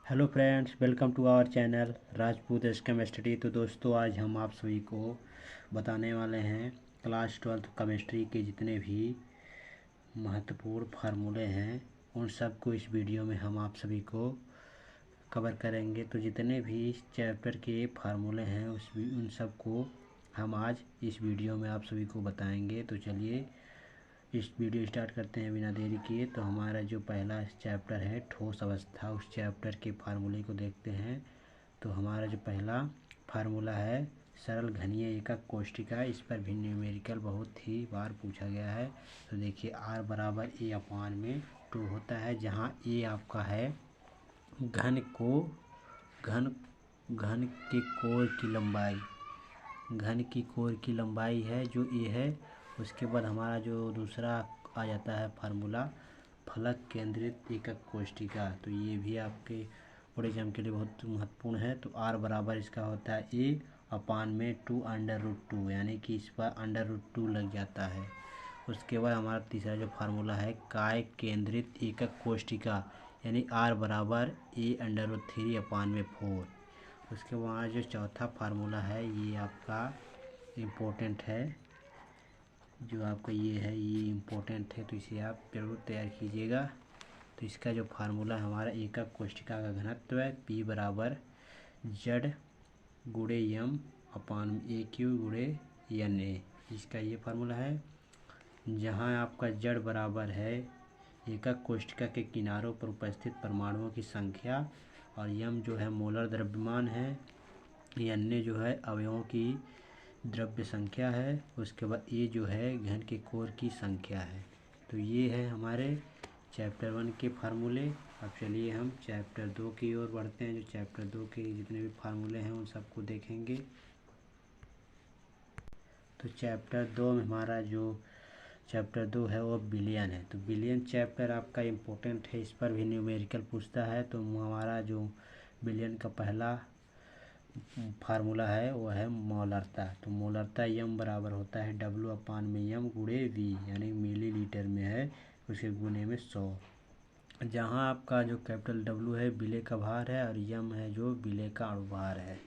Hello friends, welcome to our channel Rajput chemistry. तो दोस्तों, आज हम आप सभी को बताने वाले हैं क्लास 12 केमिस्ट्री के जितने भी महत्वपूर्ण फार्मूले हैं उन सब को इस वीडियो में हम आप सभी को कवर करेंगे। तो जितने भी चैप्टर के फार्मूले हैं उन सब को हम आज इस वीडियो में आप सभी को बताएंगे। तो चलिए इस वीडियो स्टार्ट करते हैं बिना देरी किए। तो हमारा जो पहला चैप्टर है ठोस अवस्था, उस चैप्टर के फार्मूले को देखते हैं। तो हमारा जो पहला फार्मूला है सरल घनीय एकक कोष्टिका, इस पर भी न्यूमेरिकल बहुत ही बार पूछा गया है। तो देखिए R बराबर A अपान में 2 होता है, जहाँ A आपका है घन के कोर की लंबाई, घन की कोर की लंबाई है जो A है। उसके बाद हमारा जो दूसरा आ जाता है फार्मूला फलक केंद्रित एकक कोष्टिका। तो ये भी आपके बोर्ड एग्जाम के लिए बहुत महत्वपूर्ण है। तो R बराबर इसका होता है A अपान में 2√2, यानी कि इस पर √2 लग जाता है। उसके बाद हमारा तीसरा जो फार्मूला है काय केंद्रित एकक कोष्टिका, यानी R बराबर A√3 अपान में 4। उसके बाद जो चौथा फार्मूला है ये आपका इम्पोर्टेंट है, जो आपका ये है ये इम्पोर्टेंट है, तो इसे आप जरूर तैयार कीजिएगा। तो इसका जो फार्मूला हमारा एकक कोष्टिका का घनत्व है P बराबर Z गुणे M अपान AQ गुणे NA, इसका ये फार्मूला है। जहाँ आपका Z बराबर है एकक कोष्टिका के किनारों पर उपस्थित परमाणुओं की संख्या, और M जो है मोलर द्रव्यमान है, NA जो है अवयवों की द्रव्य संख्या है। उसके बाद A जो है घन के कोर की संख्या है। तो ये है हमारे चैप्टर 1 के फार्मूले। अब चलिए हम चैप्टर 2 की ओर बढ़ते हैं। जो चैप्टर 2 के जितने भी फार्मूले हैं उन सबको देखेंगे। तो चैप्टर 2 में हमारा जो चैप्टर 2 है वो बिलियन है। तो बिलियन चैप्टर आपका इम्पोर्टेंट है, इस पर भी न्यूमेरिकल पूछता है। तो हमारा जो बिलियन का पहला फार्मूला है वो है मोलरता। तो मोलरता M बराबर होता है W अपान में M गुणे V, यानी मिलीलीटर में है, उसके गुणे में 100। जहाँ आपका जो कैपिटल W है विलेय का भार है और M है जो विलेय का अणुभार है।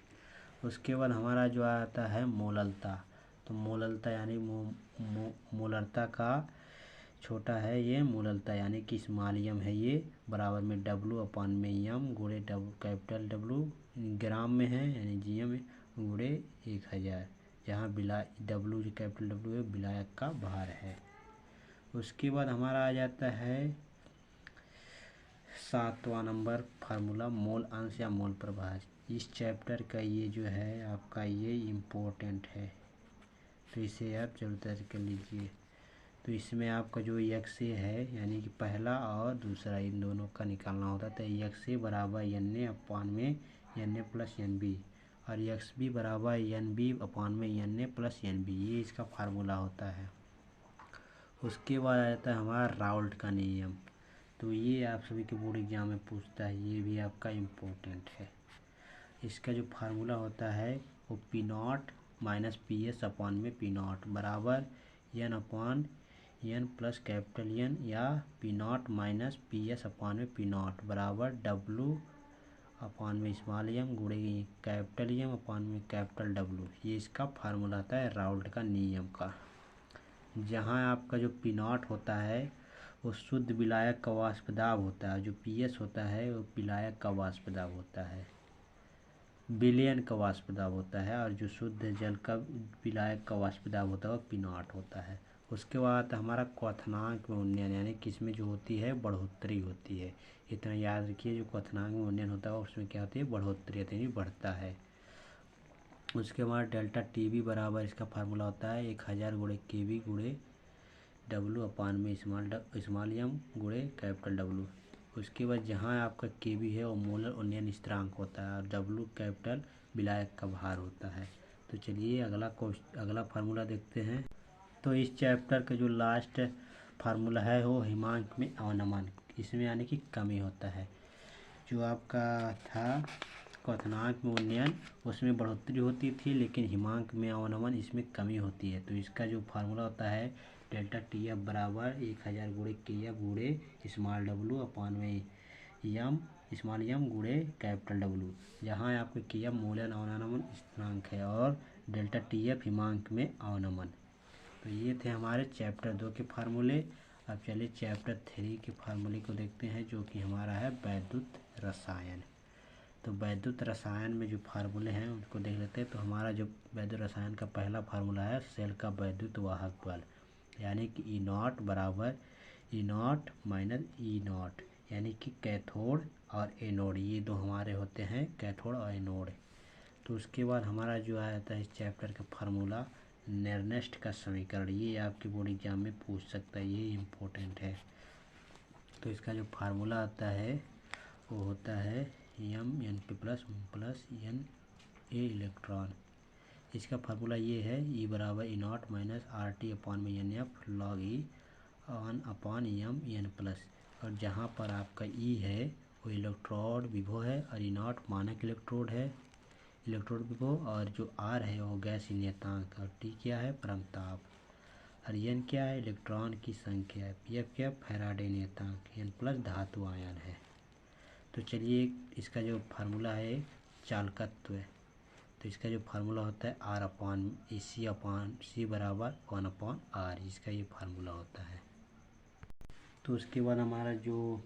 उसके बाद हमारा जो आता है मोललता। तो मोललता यानी मोलरता का छोटा है ये मोललता, यानी कि स्मॉल m है ये, बराबर में W अपान में M गुणे कैपिटल W ग्राम में है, यानी GM गुणे 1000, जहाँ W जो कैपिटल W है विलायक का भार है। उसके बाद हमारा आ जाता है 7वां नंबर फार्मूला मोल अंश या मोल प्रभार। इस चैप्टर का ये जो है आपका ये इम्पोर्टेंट है, तो इसे आप जरूर तैयार कर लीजिए। तो इसमें आपका जो XA है, यानी कि पहला और दूसरा इन दोनों का निकालना होता है। तो XA बराबर NA अपान में NA प्लस NB, और XB बराबर NB अपान में NA प्लस NB, ये इसका फार्मूला होता है। उसके बाद आ जाता है हमारा राउल्ट का नियम। तो ये आप सभी के बोर्ड एग्जाम में पूछता है, ये भी आपका इम्पोर्टेंट है। इसका जो फार्मूला होता है वो P0 माइनस PS अपान में P0 बराबर N अपान N प्लस कैपिटल N, या P0 माइनस PS अपान में P0 बराबर W अपान में स्मॉल m गुणे कैपिटल M अपान में कैपिटल W। ये इसका फार्मूला आता है राउल्ट का नियम का। जहाँ आपका जो P0 होता है वो शुद्ध विलायक का वाष्प दाब होता है, जो PS होता है वो विलायक का वाष्प दाब होता है, विलयन का वाष्प दाब होता है, और जो शुद्ध जल का विलायक का वाष्प दाब होता है वो P0 होता है। उसके बाद हमारा क्वथनांक में उन्नयन, यानी कि इसमें जो होती है बढ़ोतरी होती है। इतना याद रखिए, जो क्वथनांक में उन्नयन होता है उसमें क्या होती है बढ़ोतरी, यानी बढ़ता है। उसके बाद डेल्टा TB बराबर इसका फार्मूला होता है 1000 गुणे KB गुणे W अपान में स्मॉल m गुणे कैपिटल W। उसके बाद जहाँ आपका KB है वो मोलर उन्नयन स्थिरांक होता है, और W कैपिटल विलायक का भार होता है। तो चलिए अगला फार्मूला देखते हैं। तो इस चैप्टर का जो लास्ट फार्मूला है वो हिमांक में अवनमन, इसमें यानी कि कमी होता है। जो आपका था क्वथनांक में उन्नयन उसमें बढ़ोतरी होती थी, लेकिन हिमांक में अवनमन इसमें कमी होती है। तो इसका जो फार्मूला होता है डेल्टा TF बराबर 1000 गुणे KF गुणे स्मॉल W अपान में M स्मॉल एम गुणे कैपिटल डब्ल्यू, जहाँ आपको के एम मूल्यन अवनमन स्थिरांक है और डेल्टा टी एफ हिमांक में अवनमन। तो ये थे हमारे चैप्टर 2 के फार्मूले। अब चलिए चैप्टर 3 के फार्मूले को देखते हैं, जो कि हमारा है वैद्युत रसायन। तो वैद्युत रसायन में जो फार्मूले हैं उनको देख लेते हैं। तो हमारा जो वैद्युत रसायन का पहला फार्मूला है सेल का वैद्युत वाहक बल, यानी कि ई नॉट बराबर E not minus E not, यानी कि कैथोड और एनोड, ये दो हमारे होते हैं कैथोड और एनोड। तो उसके बाद हमारा जो आता है इस चैप्टर का फार्मूला नेर्नेस्ट का समीकरण, ये आपके बोर्ड एग्जाम में पूछ सकता है, ये इम्पोर्टेंट है। तो इसका जो फार्मूला आता है वो होता है M N P plus plus N A electron. इसका फार्मूला ये है ई बराबर E not minus R T upon में N F log E on upon M N plus, और जहाँ पर आपका ई है वो इलेक्ट्रोड विभव है और ई नॉट मानक इलेक्ट्रोड है, इलेक्ट्रोड विभव, और जो आर है वो गैस नियतांक, और टी क्या है परमताप, और एन क्या है इलेक्ट्रॉन की संख्या है, पी एफ क्या फैराडे नियतांक, एन प्लस धातु आयन है। तो चलिए इसका जो फार्मूला है चालकत्व है, तो इसका जो फार्मूला होता है आर अपॉन सी बराबर 1/r, इसका ये फार्मूला होता है। तो उसके बाद हमारा जो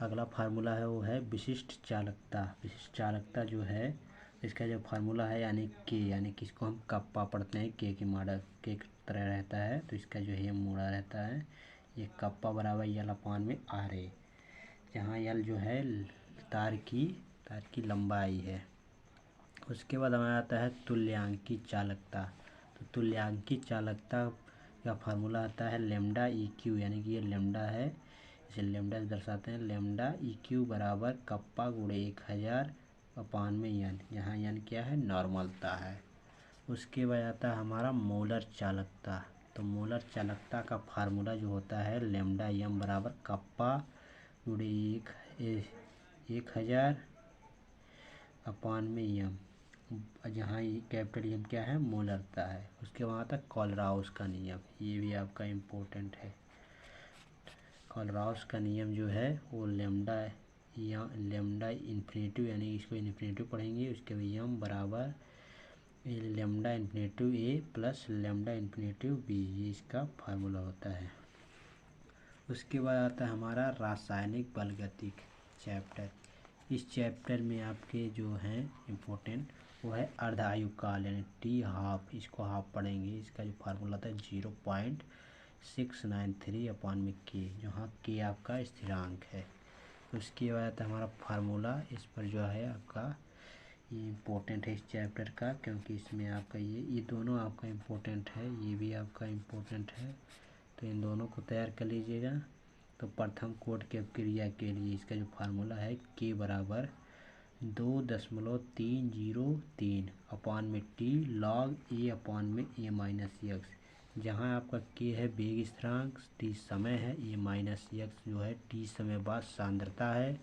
अगला फार्मूला है वो है विशिष्ट चालकता। विशिष्ट चालकता जो है इसका जो फार्मूला है यानी कि इसको हम कप्पा पढ़ते हैं, के मॉडल के तरह रहता है, तो इसका जो है मोड़ा रहता है, ये कप्पा बराबर यल अपॉन में आर है, जहाँ यल जो है तार की लंबाई है। उसके बाद हमारा आता है तुल्यांकी चालकता। तो तुल्यांकी चालकता का फार्मूला आता है लेमडा ई क्यू, यानी कि ये लेमडा है, इसे लेमडा से दर्शाते हैं, लेमडा ई क्यू बराबर कप्पा गुणे 1000 अपॉन में एन, जहाँ एन क्या है नॉर्मलता है। उसके बाद आता है हमारा मोलर चालकता। तो मोलर चालकता का फार्मूला जो होता है लेमडा एम बराबर कप्पा गुणे 1000 अपॉन में एम, जहाँ ये कैपिटल एम क्या है मोलरता है। उसके बाद आता है कोलराउस का नियम, ये भी आपका इम्पोर्टेंट है। कोलराउस का नियम जो है वो लेमडा इन्फिनेटिव, यानी इसको इन्फिनेटिव पढ़ेंगे, उसके बाद एम बराबर लेमडा इन्फिनेटिव ए प्लस लेमडा इन्फिनेटिव बी, ये इसका फार्मूला होता है। उसके बाद आता है हमारा रासायनिक बलगतिक चैप्टर। इस चैप्टर में आपके जो हैं इम्पोर्टेंट वो है अर्ध आयु काल, यानी टी हाफ, इसको हाफ पढ़ेंगे। इसका जो फार्मूला था 0.693 अपॉन में के, जहाँ के आपका स्थिरांक है। उसके बाद हमारा फार्मूला, इस पर जो है आपका ये इम्पोर्टेंट है इस चैप्टर का, क्योंकि इसमें आपका ये दोनों आपका इम्पोर्टेंट है, ये भी आपका इम्पोर्टेंट है, तो इन दोनों को तैयार कर लीजिएगा। तो प्रथम कोट की क्रिया के लिए इसका जो फार्मूला है के बराबर 2.303 अपॉन में टी लॉग ए अपॉन में ए माइनस एक्स, जहाँ आपका के है वेग स्थिरांक, टी समय है, ए माइनस एक्स जो है टी समय बाद सांद्रता है,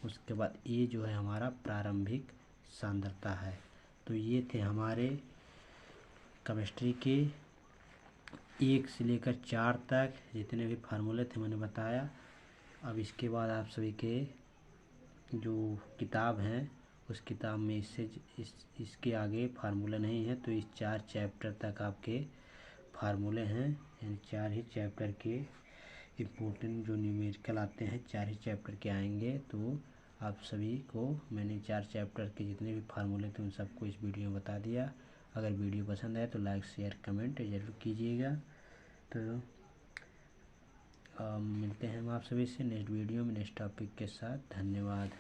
उसके बाद ए जो है हमारा प्रारंभिक सांद्रता है। तो ये थे हमारे केमिस्ट्री के 1 से लेकर 4 तक जितने भी फार्मूले थे मैंने बताया। अब इसके बाद आप सभी के जो किताब हैं उस किताब में इसके आगे फार्मूले नहीं है, तो इस 4 चैप्टर तक आपके फार्मूले हैं, यानी 4 ही चैप्टर के इम्पोर्टेंट जो न्यूमेरिकल आते हैं 4 ही चैप्टर के आएंगे। तो आप सभी को मैंने 4 चैप्टर के जितने भी फार्मूले थे उन सबको इस वीडियो में बता दिया। अगर वीडियो पसंद आए तो लाइक शेयर कमेंट ज़रूर कीजिएगा। तो मिलते हैं हम आप सभी से नेक्स्ट वीडियो में नेक्स्ट टॉपिक के साथ। धन्यवाद।